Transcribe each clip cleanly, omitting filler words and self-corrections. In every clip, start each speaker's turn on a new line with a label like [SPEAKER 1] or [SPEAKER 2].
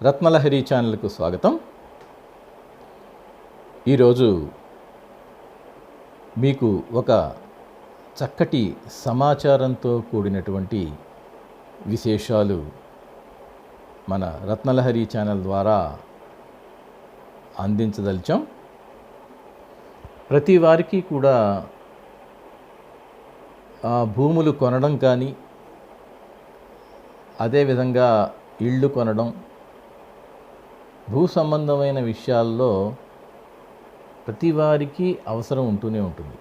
[SPEAKER 1] రత్నలహరి ఛానల్కు స్వాగతం. ఈరోజు మీకు ఒక చక్కటి సమాచారంతో కూడినటువంటి విశేషాలు మన రత్నలహరి ఛానల్ ద్వారా అందించదలిచాం. ప్రతి వారికి కూడా భూములు కొనడం కానీ, అదేవిధంగా ఇళ్ళు కొనడం, భూ సంబంధమైన విషయాల్లో ప్రతి వారికి అవసరం ఉంటూనే ఉంటుంది.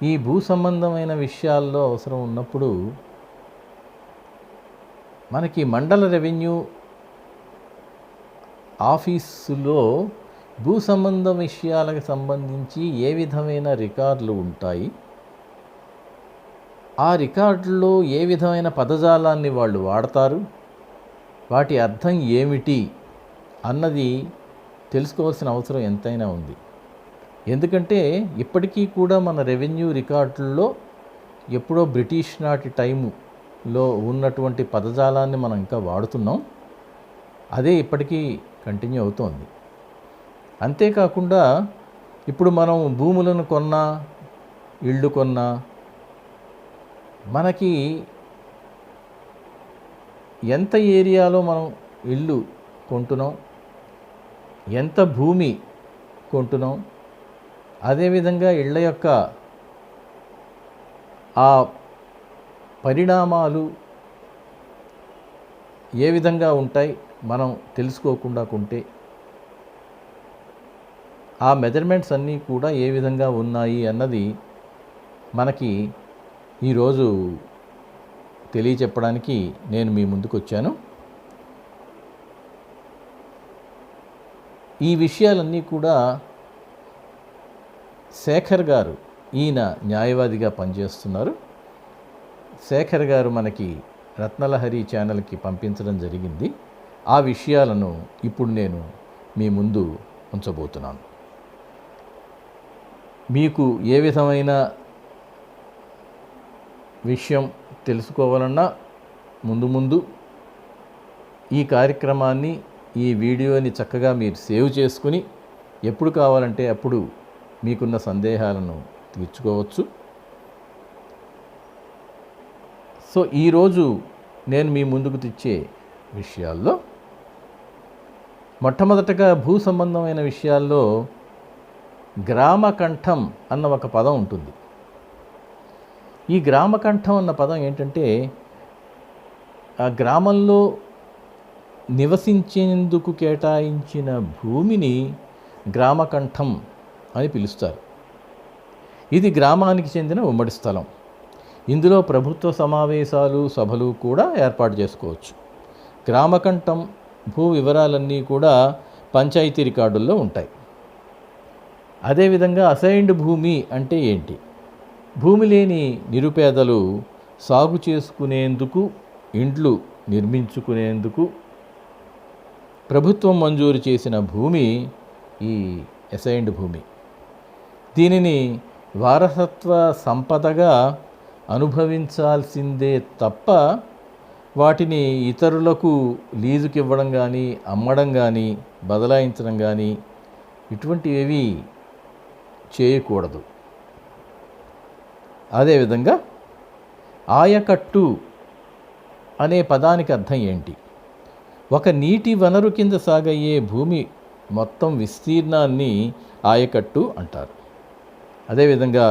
[SPEAKER 1] ఈ భూ సంబంధమైన విషయాల్లో అవసరం ఉన్నప్పుడు మనకి మండల రెవెన్యూ ఆఫీసులో భూ సంబంధ విషయాలకు సంబంధించి ఏ విధమైన రికార్డులు ఉంటాయి, ఆ రికార్డుల్లో ఏ విధమైన పదజాలాన్ని వాళ్ళు వాడతారు, వాటి అర్థం ఏమిటి అన్నది తెలుసుకోవాల్సిన అవసరం ఎంతైనా ఉంది. ఎందుకంటే ఇప్పటికీ కూడా మన రెవెన్యూ రికార్డుల్లో ఎప్పుడో బ్రిటిష్ నాటి టైములో ఉన్నటువంటి పదజాలాన్ని మనం ఇంకా వాడుతున్నాం. అదే ఇప్పటికీ కంటిన్యూ అవుతోంది. అంతేకాకుండా ఇప్పుడు మనం భూములను కొన్నా, ఇళ్ళు కొన్నా మనకి ఎంత ఏరియాలో మనం ఇల్లు కొంటున్నాం, ఎంత భూమి కొంటున్నాం, అదేవిధంగా ఇళ్ళ యొక్క ఆ పరిణామాలు ఏ విధంగా ఉంటాయి మనం తెలుసుకోకుండా కొంటే, ఆ మెజర్మెంట్స్ అన్నీ కూడా ఏ విధంగా ఉన్నాయి అన్నది మనకి ఈరోజు తెలియచెప్పడానికి నేను మీ ముందుకు వచ్చాను. ఈ విషయాలన్నీ కూడా శేఖర్ గారు, ఈయన న్యాయవాదిగా పనిచేస్తున్నారు. శేఖర్ గారు మనకి రత్నలహరి ఛానల్కి పంపించడం జరిగింది. ఆ విషయాలను ఇప్పుడు నేను మీ ముందు ఉంచబోతున్నాను. మీకు ఏ విధమైన విషయం తెలుసుకోవాలన్నా ముందు ఈ కార్యక్రమాన్ని, ఈ వీడియోని చక్కగా మీరు సేవ్ చేసుకుని ఎప్పుడు కావాలంటే అప్పుడు మీకున్న సందేహాలను తీర్చుకోవచ్చు. సో ఈరోజు నేను మీ ముందుకు తెచ్చే విషయాల్లో మొట్టమొదటగా భూ సంబంధమైన విషయాల్లో గ్రామకంఠం అన్న ఒక పదం ఉంటుంది. ఈ గ్రామకంఠం అన్న పదం ఏంటంటే, ఆ గ్రామంలో నివసించేందుకు కేటాయించిన భూమిని గ్రామకంఠం అని పిలుస్తారు. ఇది గ్రామానికి చెందిన ఉమ్మడి స్థలం. ఇందులో ప్రభుత్వ సమావేశాలు, సభలు కూడా ఏర్పాటు చేసుకోవచ్చు. గ్రామకంఠం భూ వివరాలన్నీ కూడా పంచాయతీ రికార్డుల్లో ఉంటాయి. అదేవిధంగా అసైన్డ్ భూమి అంటే ఏంటి? భూమి లేని నిరుపేదలు సాగు చేసుకునేందుకు, ఇండ్లు నిర్మించుకునేందుకు ప్రభుత్వం మంజూరు చేసిన భూమి ఈ అసైన్డ్ భూమి. దీనిని వారసత్వ సంపదగా అనుభవించాల్సిందే తప్ప వాటిని ఇతరులకు లీజుకి ఇవ్వడం కానీ, అమ్మడం కానీ, బదలాయించడం కానీ ఇటువంటివి చేయకూడదు. అదేవిధంగా ఆయకట్టు అనే పదానికి అర్థం ఏంటి? ఒక నీటి వనరు కింద సాగయ్యే భూమి మొత్తం విస్తీర్ణాన్ని ఆయకట్టు అంటారు. అదేవిధంగా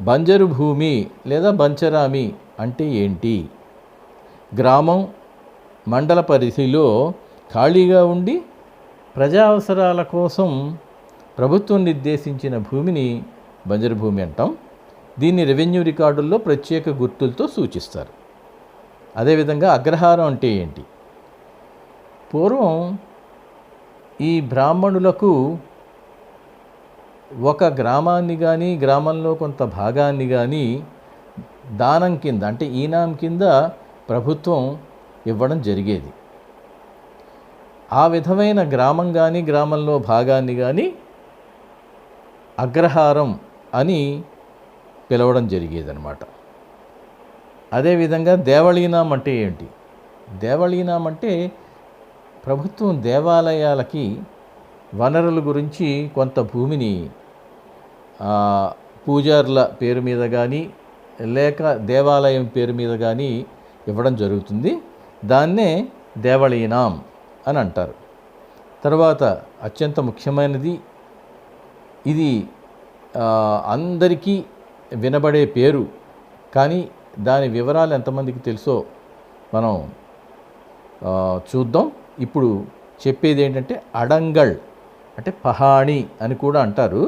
[SPEAKER 1] బంజరు భూమి లేదా బంచరామి అంటే ఏంటి? గ్రామం, మండల పరిధిలో ఖాళీగా ఉండి ప్రజా అవసరాల కోసం ప్రభుత్వం నిర్దేశించిన భూమిని బంజరు భూమి అంటాం. దీన్ని రెవెన్యూ రికార్డుల్లో ప్రత్యేక గుర్తులతో సూచిస్తారు. అదేవిధంగా అగ్రహారం అంటే ఏంటి? పూర్వం ఈ బ్రాహ్మణులకు ఒక గ్రామాన్ని కానీ, గ్రామంలో కొంత భాగాన్ని కానీ దానం కింద, అంటే ఈనాం కింద ప్రభుత్వం ఇవ్వడం జరిగేది. ఆ విధమైన గ్రామం కానీ, గ్రామంలో భాగాన్ని కానీ అగ్రహారం అని పిలవడం జరిగేదన్నమాట. అదేవిధంగా దేవళీనాం అంటే ఏంటి? దేవళీనాం అంటే ప్రభుత్వం దేవాలయాలకి వనరుల గురించి కొంత భూమిని పూజారుల పేరు మీద కానీ లేక దేవాలయం పేరు మీద కానీ ఇవ్వడం జరుగుతుంది. దాన్నే దేవళీనాం అని అంటారు. తర్వాత అత్యంత ముఖ్యమైనది, ఇది అందరికీ వినబడే పేరు, కానీ దాని వివరాలు ఎంతమందికి తెలుసో మనం చూద్దాం. ఇప్పుడు చెప్పేది ఏంటంటే అడంగల్ అంటే పహాణి అని కూడా అంటారు.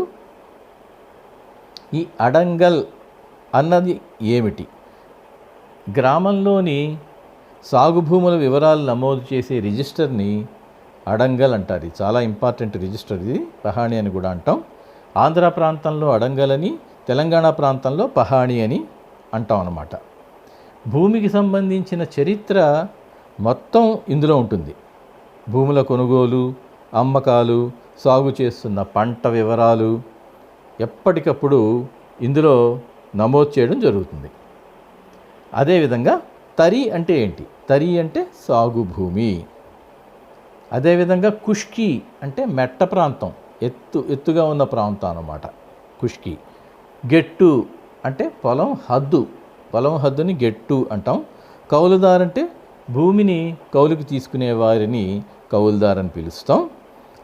[SPEAKER 1] ఈ అడంగల్ అన్నది ఏమిటి? గ్రామంలోని సాగు భూముల వివరాలు నమోదు చేసే రిజిస్టర్ని అడంగల్ అంటారు. ఇది చాలా ఇంపార్టెంట్ రిజిస్టర్. ఇది పహాణి అని కూడా అంటాం. ఆంధ్ర ప్రాంతంలో అడంగల్ అని, తెలంగాణ ప్రాంతంలో పహాణి అని అంటాం అన్నమాట. భూమికి సంబంధించిన చరిత్ర మొత్తం ఇందులో ఉంటుంది. భూముల కొనుగోలు, అమ్మకాలు, సాగు చేస్తున్న పంట వివరాలు ఎప్పటికప్పుడు ఇందులో నమోదు చేయడం జరుగుతుంది. అదేవిధంగా తరి అంటే ఏంటి? తరి అంటే సాగు భూమి. అదేవిధంగా కుష్కి అంటే మెట్ట ప్రాంతం, ఎత్తుగా ఉన్న ప్రాంతం అన్నమాట కుష్కి. గెట్టు అంటే పొలం హద్దుని గెట్టు అంటాం. కౌలుదారు అంటే భూమిని కౌలుకి తీసుకునే వారిని కౌలుదారు అని పిలుస్తాం.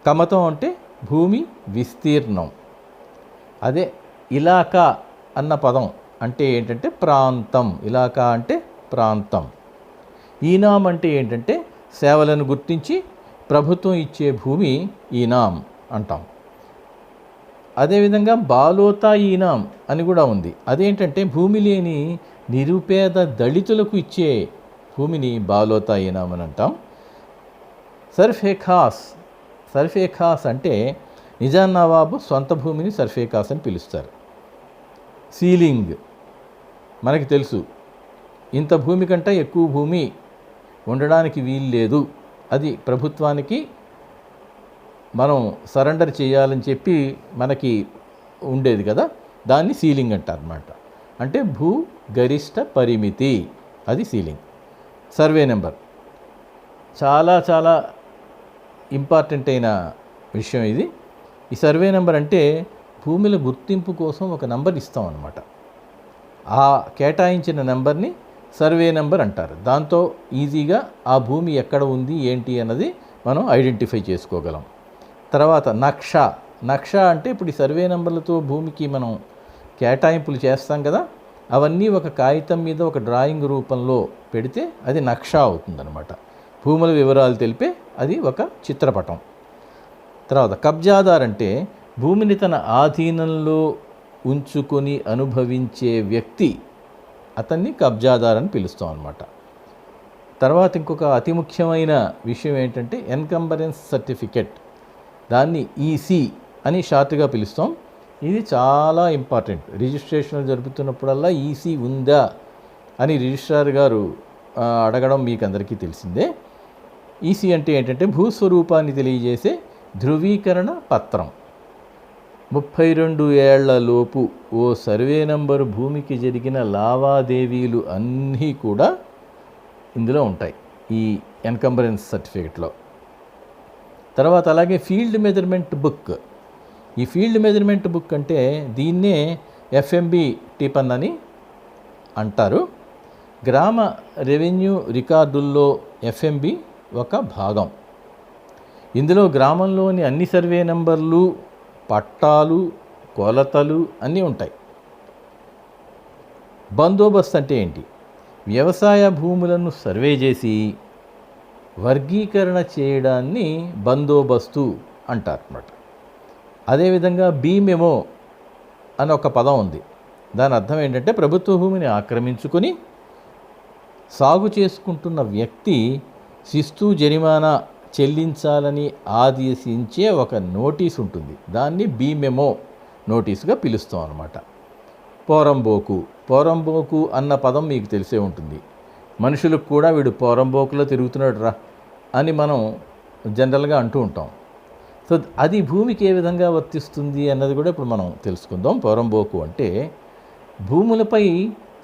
[SPEAKER 1] కమతం అంటే భూమి విస్తీర్ణం. అదే ఇలాకా అన్న పదం అంటే ఏంటంటే ప్రాంతం. ఇలాకా అంటే ప్రాంతం. ఈనాం అంటే ఏంటంటే సేవలను గుర్తించి ప్రభుత్వం ఇచ్చే భూమి ఈనాం అంటాం. అదేవిధంగా బాలోతా ఈనాం అని కూడా ఉంది. అదేంటంటే భూమి లేని నిరుపేద దళితులకు ఇచ్చే భూమిని బాలోతా ఈనాం అని అంటాం. సర్ఫే ఖాస్ అంటే నిజాం నవాబు సొంత భూమిని సర్ఫే ఖాస్ అని పిలుస్తారు. సీలింగ్ మనకి తెలుసు, ఇంత భూమి కంటే ఎక్కువ భూమి ఉండడానికి వీలు లేదు, అది ప్రభుత్వానికి మనం సరెండర్ చేయాలని చెప్పి మనకి ఉండేది కదా, దాన్ని సీలింగ్ అంటారన్నమాట. అంటే భూ గరిష్ట పరిమితి, అది సీలింగ్. సర్వే నెంబర్ చాలా చాలా ఇంపార్టెంట్ అయిన విషయం ఇది. ఈ సర్వే నెంబర్ అంటే భూముల గుర్తింపు కోసం ఒక నెంబర్ ఇస్తాం అన్నమాట. ఆ కేటాయించిన నెంబర్ని సర్వే నెంబర్ అంటారు. దాంతో ఈజీగా ఆ భూమి ఎక్కడ ఉంది ఏంటి అన్నది మనం ఐడెంటిఫై చేసుకోగలం. తర్వాత నక్ష అంటే ఇప్పుడు ఈ సర్వే నెంబర్లతో భూమికి మనం కేటాయింపులు చేస్తాం కదా, అవన్నీ ఒక కాగితం మీద ఒక డ్రాయింగ్ రూపంలో పెడితే అది నక్ష అవుతుందన్నమాట. భూముల వివరాలు తెలిపే అది ఒక చిత్రపటం. తర్వాత కబ్జాదార్ అంటే భూమిని తన ఆధీనంలో ఉంచుకొని అనుభవించే వ్యక్తి, అతన్ని కబ్జాదార్ అని పిలుస్తాం అన్నమాట. తర్వాత ఇంకొక అతి ముఖ్యమైన విషయం ఏంటంటే ఎన్కంబరెన్స్ సర్టిఫికెట్, దాన్ని ఈసీ అని షార్ట్గా పిలుస్తాం. ఇది చాలా ఇంపార్టెంట్. రిజిస్ట్రేషన్ జరుపుతున్నప్పుడల్లా ఈసీ ఉందా అని రిజిస్ట్రార్ గారు అడగడం మీకు అందరికీ తెలిసిందే. ఈసీ అంటే ఏంటంటే భూస్వరూపాన్ని తెలియజేసే ధృవీకరణ పత్రం. 32 ఏళ్లలోపు ఓ సర్వే నంబరు భూమికి జరిగిన లావాదేవీలు అన్నీ కూడా ఇందులో ఉంటాయి ఈ ఎన్కంబరెన్స్ సర్టిఫికెట్లో. తర్వాత అలాగే ఫీల్డ్ మెజర్మెంట్ బుక్. ఈ ఫీల్డ్ మెజర్మెంట్ బుక్ అంటే దీన్నే ఎఫ్ఎంబి టిపన్ అని అంటారు. గ్రామ రెవెన్యూ రికార్డుల్లో ఎఫ్ఎంబి ఒక భాగం. ఇందులో గ్రామంలోని అన్ని సర్వే నంబర్లు, పట్టాలు, కొలతలు అన్నీ ఉంటాయి. బందోబస్తు అంటే ఏంటి? వ్యవసాయ భూములను సర్వే చేసి వర్గీకరణ చేయడాన్ని బందోబస్తు అంటారన్నమాట. అదేవిధంగా బీమెమో అని ఒక పదం ఉంది. దాని అర్థం ఏంటంటే ప్రభుత్వ భూమిని ఆక్రమించుకొని సాగు చేసుకుంటున్న వ్యక్తి శిస్తు జరిమానా చెల్లించాలని ఆదేశించే ఒక నోటీస్ ఉంటుంది. దాన్ని బీమెమో నోటీసుగా పిలుస్తాం అన్నమాట. పోరంబోకు అన్న పదం మీకు తెలిసే ఉంటుంది. మనుషులకు కూడా వీడు పోరంబోకులో తిరుగుతున్నాడు రా అని మనం జనరల్గా అంటూ ఉంటాం. సో అది భూమికి ఏ విధంగా వర్తిస్తుంది అన్నది కూడా ఇప్పుడు మనం తెలుసుకుందాం. పోరంబోకు అంటే భూములపై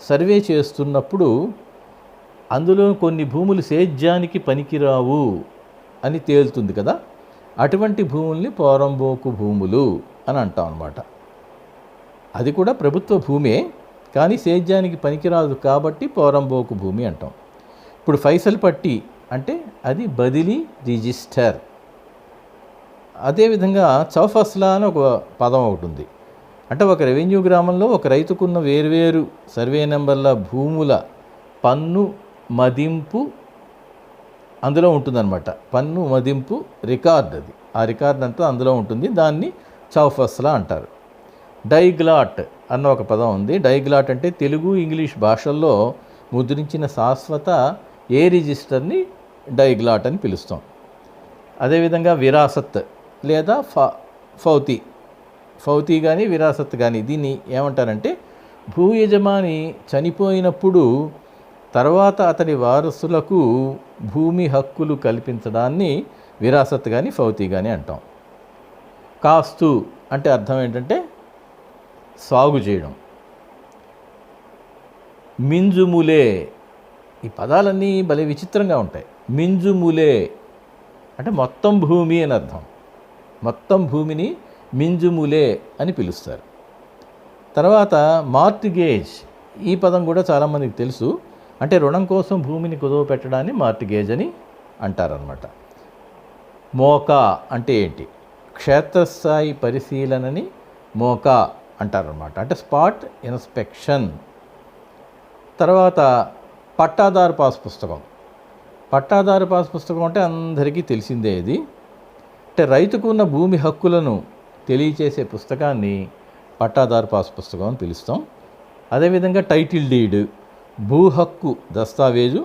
[SPEAKER 1] సర్వే చేస్తున్నప్పుడు అందులో కొన్ని భూములు సేద్యానికి పనికిరావు అని తేలుతుంది కదా, అటువంటి భూముల్ని పోరంబోకు భూములు అని అంటాం అన్నమాట. అది కూడా ప్రభుత్వ భూమే, కానీ సేద్యానికి పనికిరాదు కాబట్టి పోరంబోకు భూమి అంటాం. ఇప్పుడు ఫైసల్ పట్టి అంటే అది బదిలీ రిజిస్టర్. అదేవిధంగా చౌఫస్లా అని ఒక పదం ఒకటి ఉంది. అంటే ఒక రెవెన్యూ గ్రామంలో ఒక రైతుకున్న వేర్వేరు సర్వే నెంబర్ల భూముల పన్ను మదింపు అందులో ఉంటుందన్నమాట. పన్ను మదింపు రికార్డ్, అది ఆ రికార్డ్ అంతా అందులో ఉంటుంది. దాన్ని చౌఫస్లా అంటారు. డైగ్లాట్ అన్న ఒక పదం ఉంది. డైగ్లాట్ అంటే తెలుగు ఇంగ్లీష్ భాషల్లో ముద్రించిన శాశ్వత ఏ రిజిస్టర్ని డైగ్లాట్ అని పిలుస్తాం. అదేవిధంగా విరాసత్ లేదా ఫౌతీ కానీ విరాసత్ కానీ, దీన్ని ఏమంటారంటే భూ యజమాని చనిపోయినప్పుడు తర్వాత అతడి వారసులకు భూమి హక్కులు కల్పించడాన్ని విరాసత్ కానీ ఫౌతీ కానీ అంటాం. కాస్తు అంటే అర్థం ఏంటంటే సాగు చేయడం. మింజుములే, ఈ పదాలన్నీ భలే విచిత్రంగా ఉంటాయి. మింజుములే అంటే మొత్తం భూమి అని అర్థం. మొత్తం భూమిని మింజుములే అని పిలుస్తారు. తర్వాత మార్టిగేజ్, ఈ పదం కూడా చాలామందికి తెలుసు. అంటే రుణం కోసం భూమిని కుదువ పెట్టడాన్ని మార్టిగేజ్ అని అంటారనమాట. మోకా అంటే ఏంటి? క్షేత్రస్థాయి పరిశీలనని మోకా అంటారనమాట. అంటే స్పాట్ ఇన్స్పెక్షన్. తర్వాత పట్టాదారు పాస్ పుస్తకం. పట్టాదారు పాస్ పుస్తకం అంటే అందరికీ తెలిసిందే. ఇది అంటే రైతుకు ఉన్న భూమి హక్కులను తెలియచేసే పుస్తకాన్ని పట్టాదారు పాస్ పుస్తకం అని పిలుస్తాం. అదేవిధంగా టైటిల్ డీడ్, భూ హక్కు దస్తావేజు,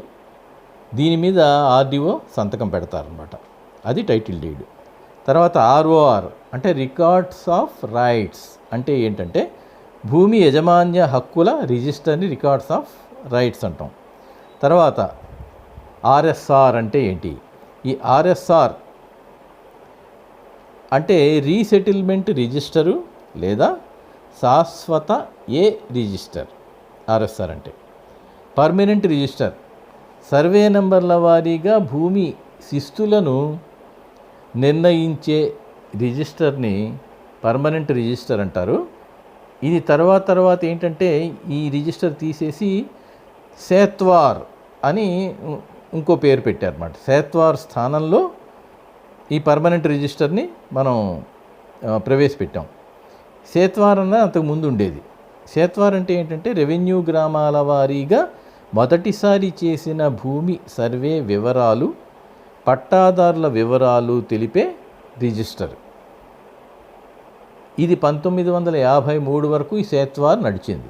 [SPEAKER 1] దీని మీద ఆర్డీఓ సంతకం పెడతారనమాట. అది టైటిల్ డీడ్. తర్వాత ఆర్ఓఆర్ అంటే రికార్డ్స్ ఆఫ్ రైట్స్. అంటే ఏంటంటే భూమి యజమాన్య హక్కుల రిజిస్టర్ని రికార్డ్స్ ఆఫ్ రైట్స్ అంటాం. తర్వాత ఆర్ఎస్ఆర్ అంటే ఏంటి? ఈ ఆర్ఎస్ఆర్ అంటే రీసెటిల్మెంట్ రిజిస్టరు లేదా శాశ్వత ఏ రిజిస్టర్. ఆర్ఎస్ఆర్ అంటే పర్మనెంట్ రిజిస్టర్. సర్వే నెంబర్ల వారీగా భూమి శిస్తులను నిర్ణయించే రిజిస్టర్ని పర్మనెంట్ రిజిస్టర్ అంటారు. ఇది తర్వాత ఏంటంటే ఈ రిజిస్టర్ తీసేసి సేత్వార్ అని ఇంకో పేరు పెట్టారన్నమాట. సేత్వార్ స్థానంలో ఈ పర్మనెంట్ రిజిస్టర్ని మనం ప్రవేశపెట్టాం. సేత్వార్ అన్న అంతకు ముందు ఉండేది. సేత్వార్ అంటే ఏంటంటే రెవెన్యూ గ్రామాల వారీగా మొదటిసారి చేసిన భూమి సర్వే వివరాలు, పట్టాదారుల వివరాలు తెలిపే రిజిస్టర్. ఇది 1953 వరకు ఈ సేత్వార్ నడిచింది.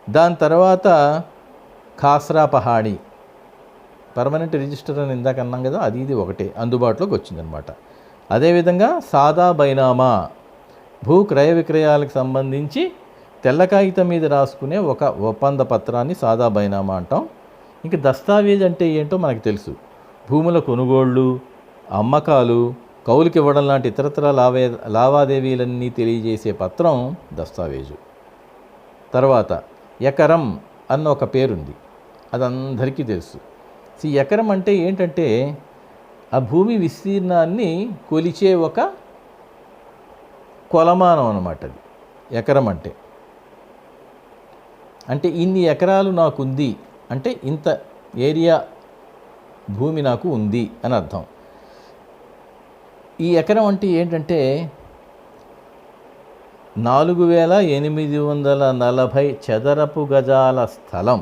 [SPEAKER 1] దాని తర్వాత ఖాస్రా పహాణి పర్మనెంట్ రిజిస్టర్ అని ఇందాక అన్నాం కదా, ఇది ఒకటే అందుబాటులోకి వచ్చిందనమాట. అదేవిధంగా సాదా బైనామా, భూ క్రయ విక్రయాలకు సంబంధించి తెల్ల కాగితం మీద రాసుకునే ఒక ఒప్పంద పత్రాన్ని సాదా బైనామా అంటాం. ఇంక దస్తావేజ్ అంటే ఏంటో మనకు తెలుసు. భూముల కొనుగోళ్ళు, అమ్మకాలు, కౌలుకి ఇవ్వడం లాంటి ఇతరత్ర లావాదేవీలన్నీ తెలియజేసే పత్రం దస్తావేజు. తర్వాత ఎకరం అన్న ఒక పేరుంది, అది అందరికీ తెలుసు. ఈ ఎకరం అంటే ఏంటంటే ఆ భూమి విస్తీర్ణాన్ని కొలిచే ఒక కొలమానం అన్నమాట. అది ఎకరం అంటే ఇన్ని ఎకరాలు నాకుంది అంటే ఇంత ఏరియా భూమి నాకు ఉంది అని అర్థం. ఈ ఎకరం అంటే ఏంటంటే 4840 చదరపు గజాల స్థలం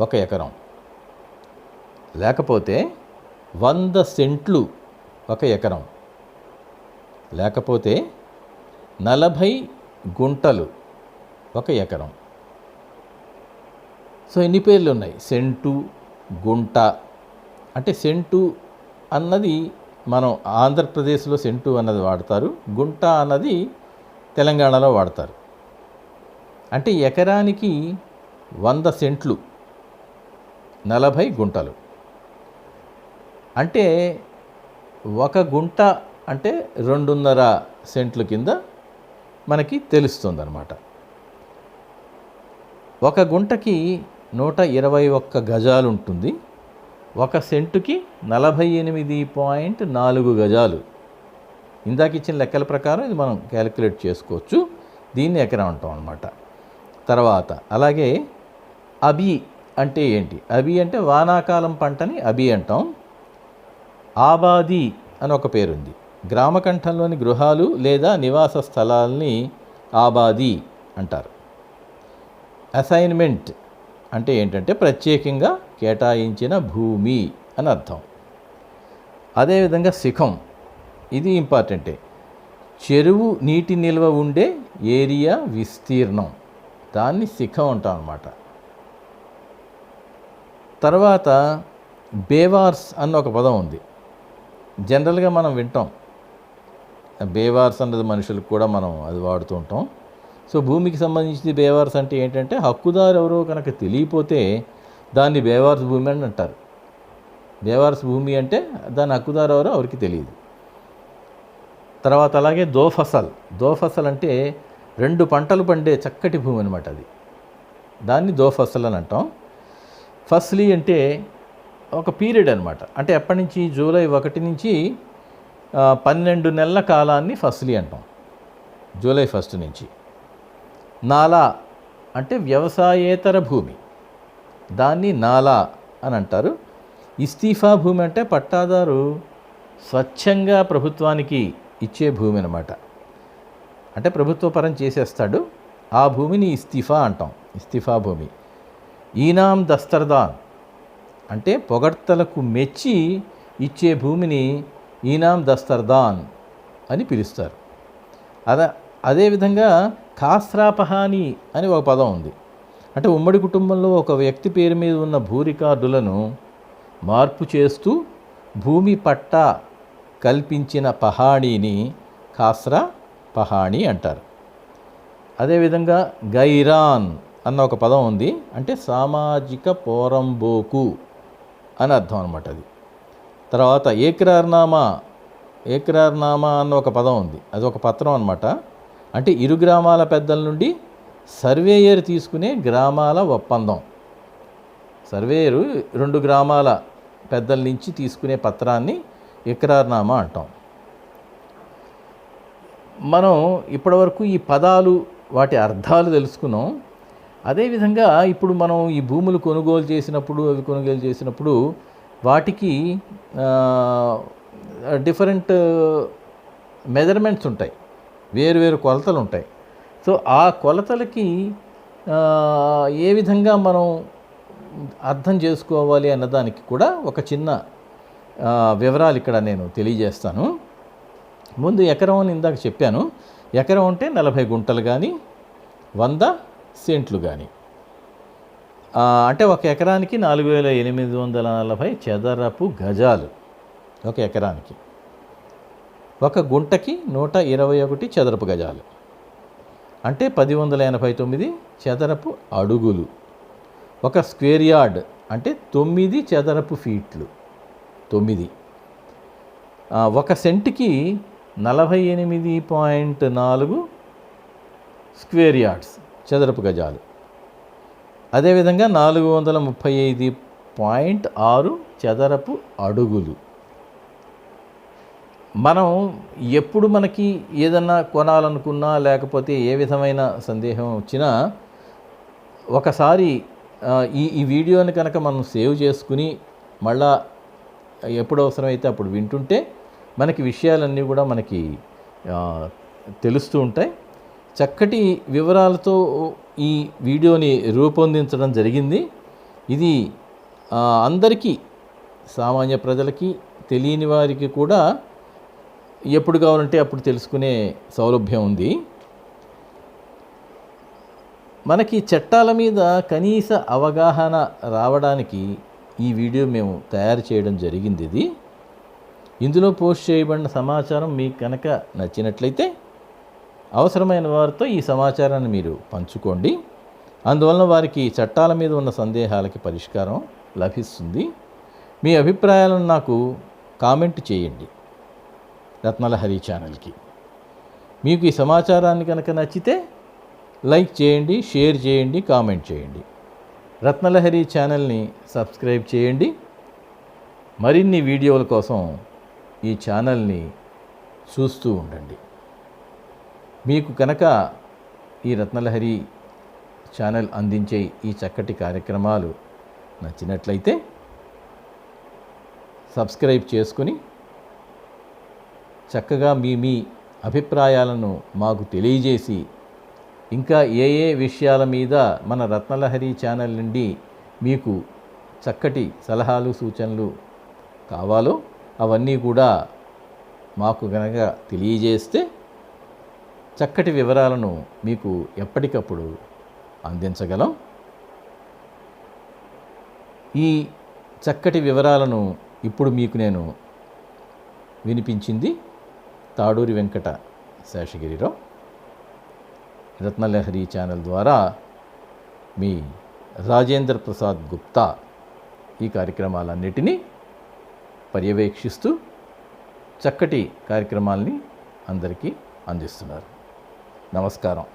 [SPEAKER 1] ఒక ఎకరం. లేకపోతే 100 సెంట్లు ఒక ఎకరం. లేకపోతే 40 గుంటలు ఒక ఎకరం. సో ఎన్ని పేర్లు ఉన్నాయి? సెంటు, గుంట. అంటే సెంటు అన్నది మనం ఆంధ్రప్రదేశ్లో సెంటు అన్నది వాడతారు, గుంట అన్నది తెలంగాణలో వాడతారు. అంటే ఎకరానికి 100 సెంట్లు 40 గుంటలు. అంటే ఒక గుంట అంటే 2.5 సెంట్లు కింద మనకి తెలుస్తుందన్నమాట. ఒక గుంటకి 121 గజాలు ఉంటుంది. 1 సెంటుకి 48.4 గజాలు. ఇందాక ఇచ్చిన లెక్కల ప్రకారం ఇది మనం క్యాలిక్యులేట్ చేసుకోవచ్చు. దీన్ని ఎకరం అంటాం అన్నమాట. తర్వాత అలాగే అబి అంటే ఏంటి? అబి అంటే వానాకాలం పంటని అబి అంటాం. ఆబాది అని ఒక పేరుంది. గ్రామకంఠంలోని గృహాలు లేదా నివాస స్థలాల్ని ఆబాది అంటారు. అసైన్మెంట్ అంటే ఏంటంటే ప్రత్యేకంగా కేటాయించిన భూమి అని అర్థం. అదేవిధంగా శిఖం, ఇది ఇంపార్టెంటే. చెరువు నీటి నిల్వ ఉండే ఏరియా విస్తీర్ణం, దాన్ని శిఖం అంటాం అన్నమాట. తర్వాత బేవార్స్ అన్న ఒక పదం ఉంది. జనరల్గా మనం వింటాం, బేవార్స్ అన్నది మనుషులకు కూడా మనం అది వాడుతూ ఉంటాం. సో భూమికి సంబంధించి బేవార్స్ అంటే ఏంటంటే హక్కుదారు ఎవరో కనుక తెలియపోతే దాన్ని బేవార్స్ భూమి అని అంటారు. బేవార్స్ భూమి అంటే దాని హక్కుదారు ఎవరో ఎవరికి తెలియదు. తర్వాత అలాగే దోఫసల్. దోఫసల్ అంటే 2 పంటలు పండే చక్కటి భూమి అనమాట అది. దాన్ని దోఫసల్ అని అంటాం. ఫస్లీ అంటే ఒక పీరియడ్ అనమాట. అంటే ఎప్పటి నుంచి? జూలై 1 నుంచి 12 నెలల కాలాన్ని ఫస్లీ అంటాం, జూలై 1 నుంచి. నాలా అంటే వ్యవసాయేతర భూమి, దాన్ని నాలా అని అంటారు. ఇస్తీఫా భూమి అంటే పట్టాదారు స్వచ్ఛంగా ప్రభుత్వానికి ఇచ్చే భూమి అన్నమాట. అంటే ప్రభుత్వ పరం చేసేస్తాడు, ఆ భూమిని ఇస్తీఫా అంటాం, ఇస్తీఫా భూమి. ఈనాం దస్తర్దాన్ అంటే పొగడ్తలకు మెచ్చి ఇచ్చే భూమిని ఈనాం దస్తర్దాన్ అని పిలుస్తారు. అదేవిధంగా ఖాస్రా పహానీ అని ఒక పదం ఉంది. అంటే ఉమ్మడి కుటుంబంలో ఒక వ్యక్తి పేరు మీద ఉన్న భూ రికార్డులను మార్పు చేస్తూ భూమి పట్టా కల్పించిన పహాణీని ఖాస్రా పహాణీ అంటారు. అదేవిధంగా గైరాన్ అన్న ఒక పదం ఉంది. అంటే సామాజిక పోరంబోకు అని అర్థం అనమాట అది. తర్వాత ఏక్రార్నామా అన్న ఒక పదం ఉంది. అది ఒక పత్రం అనమాట. అంటే ఇరు గ్రామాల పెద్దల నుండి సర్వేయర్ తీసుకునే గ్రామాల ఒప్పందం. సర్వేయరు 2 గ్రామాల పెద్దల నుంచి తీసుకునే పత్రాన్ని ఇక్రార్నామా అంటాం. మనం ఇప్పటివరకు ఈ పదాలు, వాటి అర్థాలు తెలుసుకున్నాం. అదేవిధంగా ఇప్పుడు మనం ఈ భూములు కొనుగోలు చేసినప్పుడు వాటికి డిఫరెంట్ మెజర్మెంట్స్ ఉంటాయి, వేరు కొలతలు ఉంటాయి. సో ఆ కొలతలకి ఏ విధంగా మనం అర్థం చేసుకోవాలి అన్నదానికి కూడా ఒక చిన్న వివరాలు ఇక్కడ నేను తెలియజేస్తాను. ముందు ఎకరం అని ఇందాక చెప్పాను. ఎకరం అంటే 40 గుంటలు కానీ 100 సెంట్లు కానీ, అంటే ఒక ఎకరానికి 4840 చదరపు గజాలు ఒక ఎకరానికి. ఒక గుంటకి 121 చదరపు గజాలు, అంటే 1089 చదరపు అడుగులు. ఒక స్క్వేర్ యార్డ్ అంటే 9 చదరపు ఫీట్లు, 9. ఒక సెంటుకి 48.4 స్క్వేర్ యార్డ్స్, చదరపు గజాలు. అదేవిధంగా 435.6 చదరపు అడుగులు. మనం ఎప్పుడు మనకి ఏదన్నా కొనాలనుకున్నా లేకపోతే ఏ విధమైన సందేహం వచ్చినా ఒకసారి ఈ వీడియోని కనుక మనం సేవ్ చేసుకుని మళ్ళా ఎప్పుడు అవసరమైతే అప్పుడు వింటుంటే మనకి విషయాలన్నీ కూడా మనకి తెలుస్తూ ఉంటాయి. చక్కటి వివరాలతో ఈ వీడియోని రూపొందించడం జరిగింది. ఇది అందరికీ, సామాన్య ప్రజలకి, తెలియని వారికి కూడా ఎప్పుడు కావాలంటే అప్పుడు తెలుసుకునే సౌలభ్యం ఉంది. మనకి చట్టాల మీద కనీస అవగాహన రావడానికి ఈ వీడియో మేము తయారు చేయడం జరిగింది. ఇందులో పోస్ట్ చేయబడిన సమాచారం మీకు కనుక నచ్చినట్లయితే అవసరమైన వారితో ఈ సమాచారాన్ని మీరు పంచుకోండి. అందువలన వారికి చట్టాల మీద ఉన్న సందేహాలకి పరిష్కారం లభిస్తుంది. మీ అభిప్రాయాలను నాకు కామెంట్ చేయండి రత్నలహరి ఛానల్కి. మీకు ఈ సమాచారాన్ని కనుక నచ్చితే లైక్ చేయండి, షేర్ చేయండి, కామెంట్ చేయండి. రత్నలహరి ఛానల్ని సబ్స్క్రైబ్ చేయండి. మరిన్ని వీడియోల కోసం ఈ ఛానల్ని చూస్తూ ఉండండి. మీకు కనుక ఈ రత్నలహరి ఛానల్ అందించే ఈ చక్కటి కార్యక్రమాలు నచ్చినట్లయితే సబ్స్క్రైబ్ చేసుకుని చక్కగా మీ అభిప్రాయాలను మాకు తెలియజేసి, ఇంకా ఏ విషయాల మీద మన రత్నలహరి ఛానల్ నుండి మీకు చక్కటి సలహాలు సూచనలు కావాలో అవన్నీ కూడా మాకు కనుక తెలియజేస్తే చక్కటి వివరాలను మీకు ఎప్పటికప్పుడు అందించగలం. ఈ చక్కటి వివరాలను ఇప్పుడు మీకు నేను వినిపించింది తాడూరి వెంకట శేషగిరిరావు. రత్నలహరి ఛానల్ ద్వారా మీ రాజేంద్ర ప్రసాద్ గుప్తా ఈ కార్యక్రమాలన్నిటినీ పర్యవేక్షిస్తూ చక్కటి కార్యక్రమాల్ని అందరికీ అందిస్తున్నారు. నమస్కారం.